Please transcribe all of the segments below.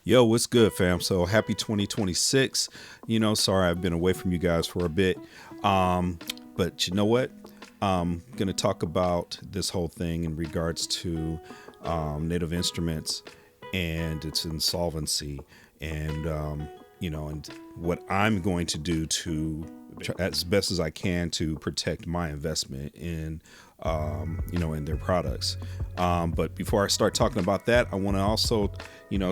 Yo, what's good, fam? So happy 2026. Sorry I've been away from you guys for a bit. Um, but you know what? I'm going to talk about this whole thing in regards to Native Instruments and its insolvency and what I'm going to do to as best as I can to protect my investment in their products. But before I start talking about that, I want to also,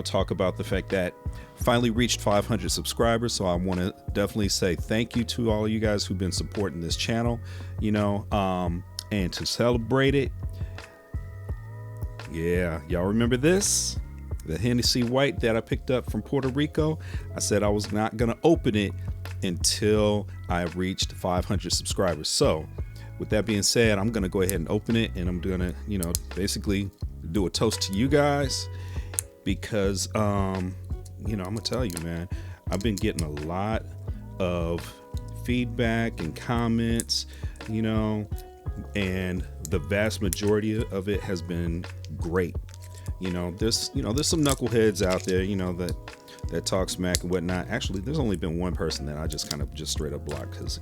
talk about the fact that I finally reached 500 subscribers. So I want to definitely say thank you to all of you guys who've been supporting this channel, and to celebrate it. Yeah, y'all remember this? The Hennessy White that I picked up from Puerto Rico. I said I was not going to open it until I reached 500 subscribers. So, with that being said, I'm going to go ahead and open it, and I'm going to, basically do a toast to you guys because, I'm going to tell you, man, I've been getting a lot of feedback and comments, and the vast majority of it has been great. There's some knuckleheads out there, that talk smack and whatnot. Actually, there's only been one person that I just kind of just straight up blocked because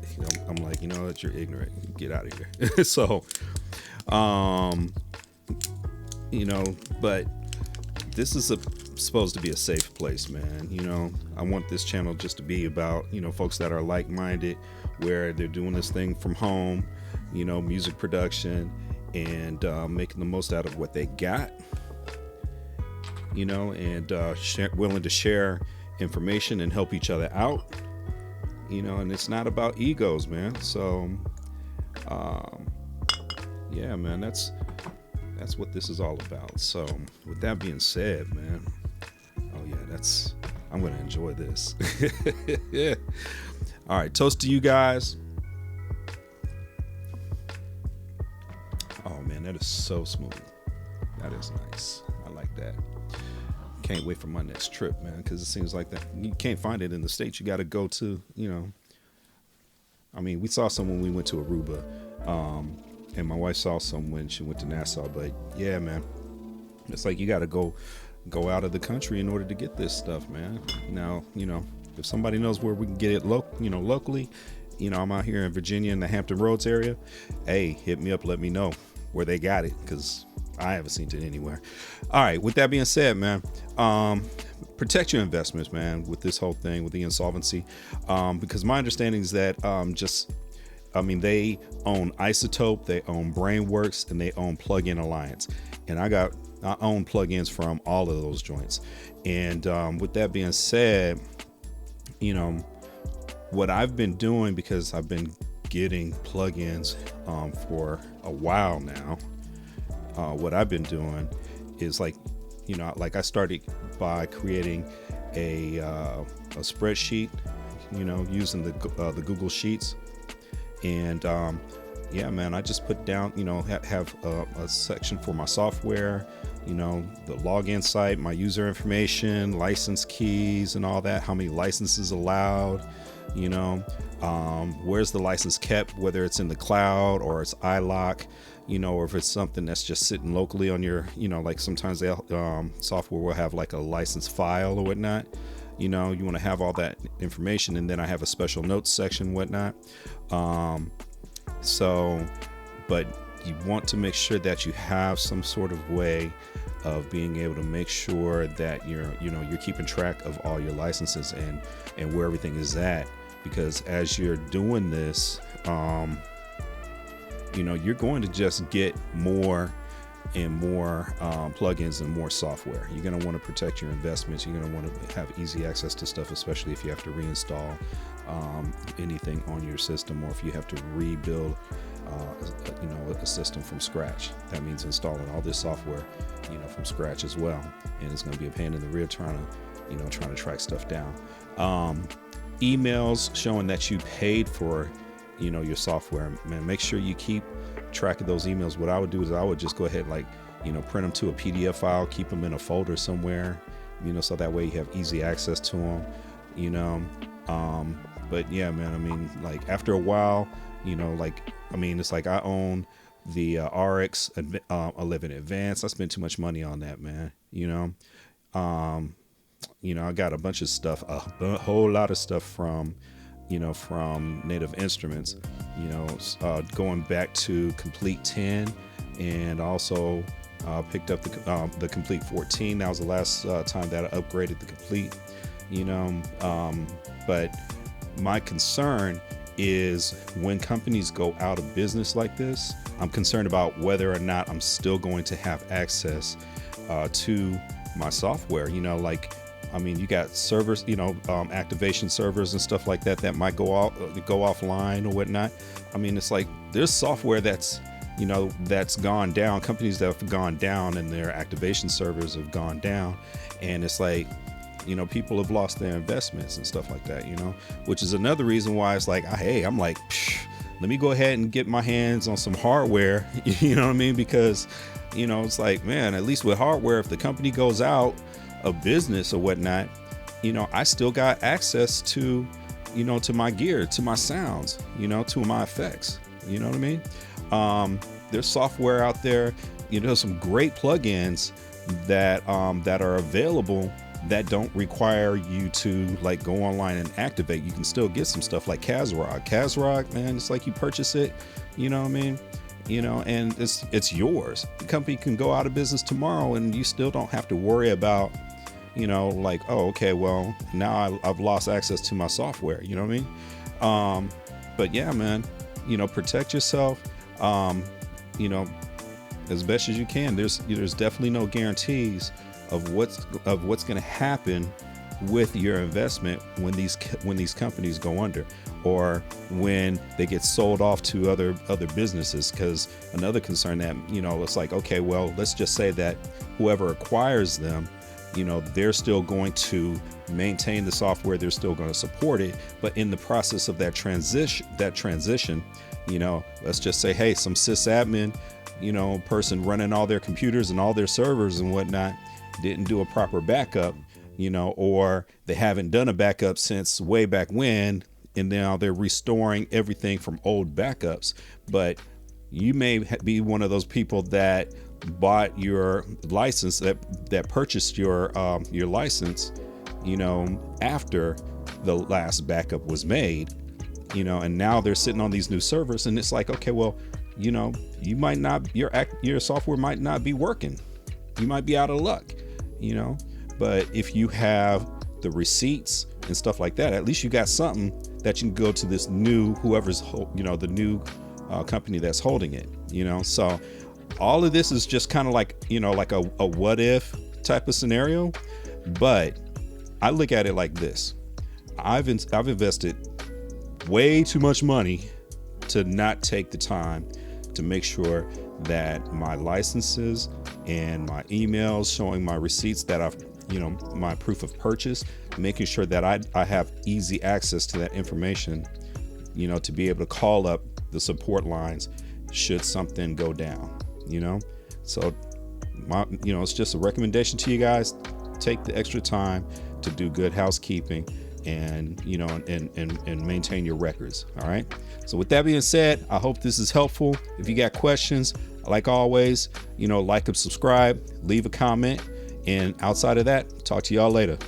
I'm like, that you're ignorant. Get out of here. So, but this is supposed to be a safe place, man. I want this channel just to be about, folks that are like-minded, where they're doing this thing from home, music production, and making the most out of what they got. And willing to share information and help each other out, and it's not about egos, man. So, yeah, man, that's what this is all about. So, with that being said, man, oh yeah, I'm gonna enjoy this. Yeah. All right, toast to you guys. Oh man, that is so smooth. That is nice. I like that. Can't wait for my next trip, man, because it seems like that you can't find it in the States. You got to go to, we saw some when we went to Aruba, and my wife saw some when she went to Nassau. But yeah, man, it's like you got to go out of the country in order to get this stuff, man. Now, if somebody knows where we can get it locally, I'm out here in Virginia in the Hampton Roads area. Hey, hit me up, let me know where they got it, because I haven't seen it anywhere. All right, with that being said, man, protect your investments, man, with this whole thing, with the insolvency, because my understanding is that they own iZotope, they own Brainworx, and they own Plugin Alliance. And I own plugins from all of those joints. And with that being said, what I've been doing, because I've been getting plugins for a while now, what I've been doing is like I started by creating a spreadsheet, using the Google Sheets, and yeah, man, I just put down, have a section for my software, the login site, my user information, license keys, and all that. How many licenses allowed, where's the license kept, whether it's in the cloud or it's iLock. Or if it's something that's just sitting locally on your, like sometimes software will have like a license file or whatnot. You want to have all that information, and then I have a special notes section, whatnot. But you want to make sure that you have some sort of way of being able to make sure that you're keeping track of all your licenses and where everything is at, because as you're doing this, you're going to just get more and more plugins and more software. You're going to want to protect your investments. You're going to want to have easy access to stuff, especially if you have to reinstall anything on your system, or if you have to rebuild a system from scratch. That means installing all this software from scratch as well, and it's going to be a pain in the rear trying to track stuff down. Emails showing that you paid for your software, man, make sure you keep track of those emails. What I would do is I would just go ahead, print them to a PDF file, keep them in a folder somewhere, so that way you have easy access to them, but yeah, man, after a while, it's like I own the RX 11 Advanced. I spent too much money on that, man, I got a bunch of stuff, a whole lot of stuff from, from Native Instruments, going back to Complete 10, and also picked up the Complete 14. That was the last time that I upgraded the Complete, but my concern is when companies go out of business like this, I'm concerned about whether or not I'm still going to have access to my software. You got servers, activation servers and stuff like that might go offline or whatnot. It's like there's software that's gone down, companies that have gone down and their activation servers have gone down, and it's like, people have lost their investments and stuff like that, which is another reason why it's like, hey, I'm like, let me go ahead and get my hands on some hardware, because, it's like, man, at least with hardware, if the company goes out of business or whatnot, I still got access to, to my gear, to my sounds, to my effects, there's software out there, some great plugins that are available that don't require you to like go online and activate. You can still get some stuff like Kazrock, man. It's like you purchase it, and it's yours. The company can go out of business tomorrow and you still don't have to worry about, like, oh, okay, well, now I've lost access to my software, but yeah, man, protect yourself, as best as you can. There's definitely no guarantees of what's going to happen with your investment when these companies go under, or when they get sold off to other businesses. Because another concern that, it's like, okay, well, let's just say that whoever acquires them, they're still going to maintain the software, they're still going to support it, but in the process of that transition, let's just say, hey, some sysadmin, person running all their computers and all their servers and whatnot didn't do a proper backup, or they haven't done a backup since way back when, and now they're restoring everything from old backups. But you may be one of those people that bought your license, that purchased your license, after the last backup was made, and now they're sitting on these new servers, and it's like, okay, well, you might not, your software might not be working. You might be out of luck, but if you have the receipts and stuff like that, at least you got something that you can go to this new, whoever's, the new company that's holding it, so all of this is just kind of like, like a what if type of scenario. But I look at it like this. I've invested way too much money to not take the time to make sure that my licenses and my emails showing my receipts that I've, my proof of purchase, making sure that I have easy access to that information, to be able to call up the support lines should something go down, so it's just a recommendation to you guys. Take the extra time to do good housekeeping and and maintain your records. All right, so with that being said, I hope this is helpful. If you got questions, like always, like and subscribe, leave a comment, and outside of that, talk to y'all later.